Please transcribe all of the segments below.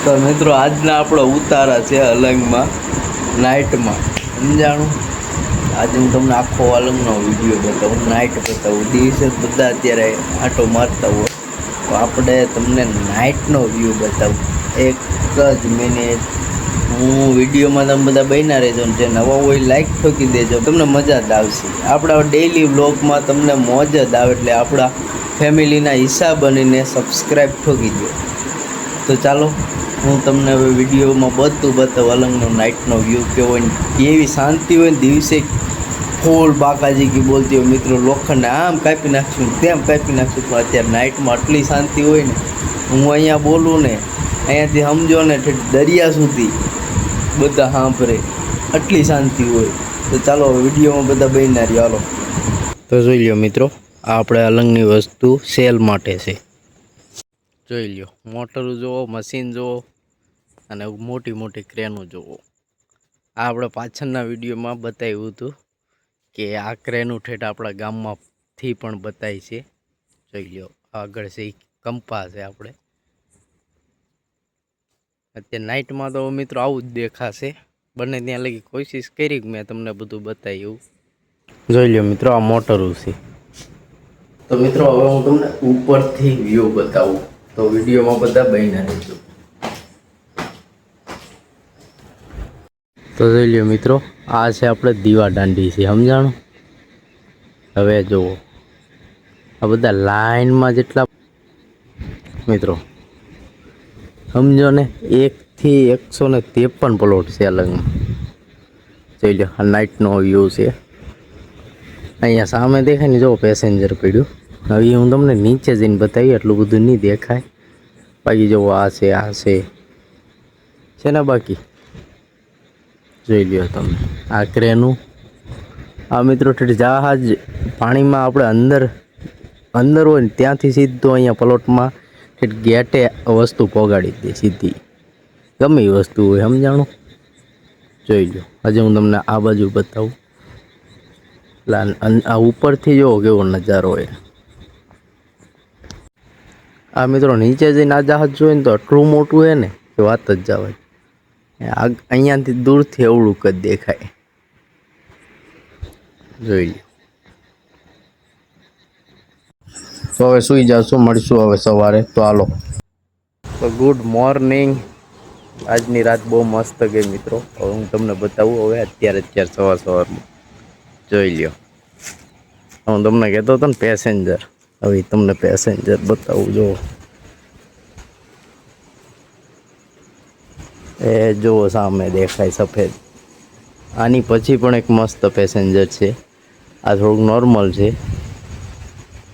તો મિત્રો આજના આપણો ઉતારા છે અલંગમાં નાઇટમાં સમજાણું। આજે હું તમને આખો અલંગનો વિડીયો બતાવું, નાઇટ બતાવું। દિવસે બધા અત્યારે આંટો મારતા હોય તો આપણે તમને નાઇટનો વ્યૂ બતાવું। એક જ મિનિટ હું વિડીયોમાં તમે બધા બન્યા રહેજો ને જે નવા હોય લાઈક ઠોકી દેજો, તમને મજા જ આવશે। આપણા ડેઈલી વ્લોગમાં તમને મોજ જ આવે એટલે આપણા ફેમિલીના હિસ્સા બનીને સબસ્ક્રાઈબ ઠોકી દો। તો ચાલો હું તમને હવે વિડીયોમાં બધું બતાવું અલંગનો નાઇટનો વ્યૂ કેવો હોય, કેવી શાંતિ હોય ને। દિવસે ફૂલ બાકાજી કી બોલતી હોય મિત્રો, લોખંડને આમ કાપી નાખશું તેમ કાપી નાખશું, પણ અત્યારે નાઇટમાં આટલી શાંતિ હોય ને। હું અહીંયા બોલું ને અહીંયાથી સમજો ને દરિયા સુધી બધા સાંભળે, આટલી શાંતિ હોય। તો ચાલો વિડીયોમાં બધા બન્યા રહ્યો, હાલો। તો જોઈ લો મિત્રો, આ આપણે અલંગની વસ્તુ સેલ માટે છે। જોઈ લ્યો, મોટર જુઓ, મશીન જુઓ અને મોટી મોટી ક્રેનો જુઓ। આ આપણે પાછળના વિડીયોમાં બતાવ્યું હતું કે આ ક્રેનું ઠેઠ આપણા ગામમાંથી પણ બતાવી છે। જોઈ લ્યો, આગળ છે કંપા છે આપણે। અત્યારે નાઇટમાં તો મિત્રો આવું જ દેખાશે, બને ત્યાં લગી કોશિશ કરી કે મેં તમને બધું બતાવ્યું। જોઈ લ્યો મિત્રો, આ મોટરું છે। તો મિત્રો હવે હું તમને ઉપરથી વ્યૂ બતાવું, તો વિડીયોમાં બધા બન્યા રહેજો। તો જોઈ લ્યો મિત્રો, આ છે આપણે દીવા દાંડી છે, સમજાણું। હવે જુઓ, આ બધા લાઈનમાં જેટલા મિત્રો સમજો ને, 1 થી 153 પ્લોટ છે અલંગમાં। જોઈ લો, આ નાઇટનો વ્યૂ છે। અહીંયા સામે દેખાય ને, જો પેસેન્જર પડ્યું। હવે હું તમને નીચે જઈને બતાવી, એટલું બધું નહીં દેખાય। બાકી જો આ છે ને બાકી જોઈ લ્યો તમે, આ ક્રેનું। આ મિત્રો ઠેઠ જહાજ પાણીમાં આપણે અંદર હોય ને ત્યાંથી સીધું અહીંયા પ્લોટમાં ઠેઠ ગેટે વસ્તુ પહોંચાડી દે સીધી, ગમે એ વસ્તુ હોય, સમજાણું। જોઈ લો, હજી હું તમને આ બાજુ બતાવું। આ ઉપરથી જોવો કેવો નજારો હોય। આ મિત્રો નીચે જઈને આ જહાજ જોઈએ ને તો આટલું મોટું છે ને કે વાત જ જવાય। અહીંયાથી દૂરથી એવડું જ દેખાય। જોઈ લો, તો હવે સુઈ જાશું, મળીશું હવે સવારે। તો હાલો, તો ગુડ મોર્નિંગ। આજની રાત બહુ મસ્ત ગઈ મિત્રો। હવે હું તમને બતાવું હવે અત્યારે સવારમાં। જોઈ લ્યો, હું તમને કહેતો હતો ને પેસેન્જર, હવે તમને પેસેન્જર બતાવું। જુઓ, એ જુઓ સામે દેખાય સફેદ। આની પછી પણ એક મસ્ત પેસેન્જર છે, આ થોડુંક નોર્મલ છે।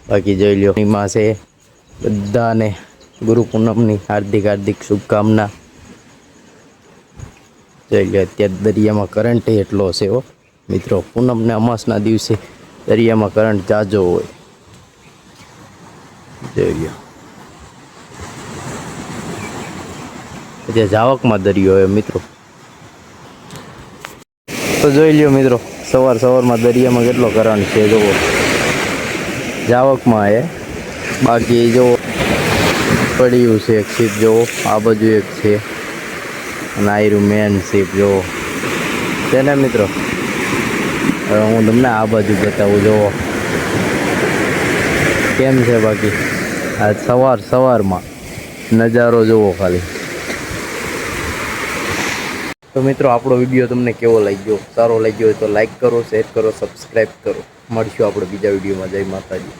બાકી જોઈ લ્યો, એમાં છે બધાને ગુરુ પૂનમની હાર્દિક શુભકામના। જોઈ લો, અત્યારે દરિયામાં કરંટ એટલો છે હો મિત્રો। પૂનમને અમાસના દિવસે દરિયામાં કરંટ જાજો હોય। જોઈ લો, જે જાવકમાં દરિયો હોય મિત્રો। તો જોઈ લ્યો મિત્રો, સવારમાં દરિયામાં કેટલો કરંટ છે જુઓ, જાવકમાં એ। બાકી જો પડ્યું છે એક શીપ, જુઓ આ બાજુ એક છે, અને આયરું મેન શીપ જુઓ છે ને મિત્રો। હવે હું તમને આ બાજુ બતાવું, જુઓ કેમ છે। બાકી આ સવારમાં નજારો જુઓ ખાલી। તો મિત્રો આપણો વિડીયો તમને કેવો લાગ્યો, સારો લાગ્યો હોય તો લાઈક કરો, શેર કરો, સબસ્ક્રાઈબ કરો। મળીશું આપણે બીજા વિડીયોમાં। જય માતાજી।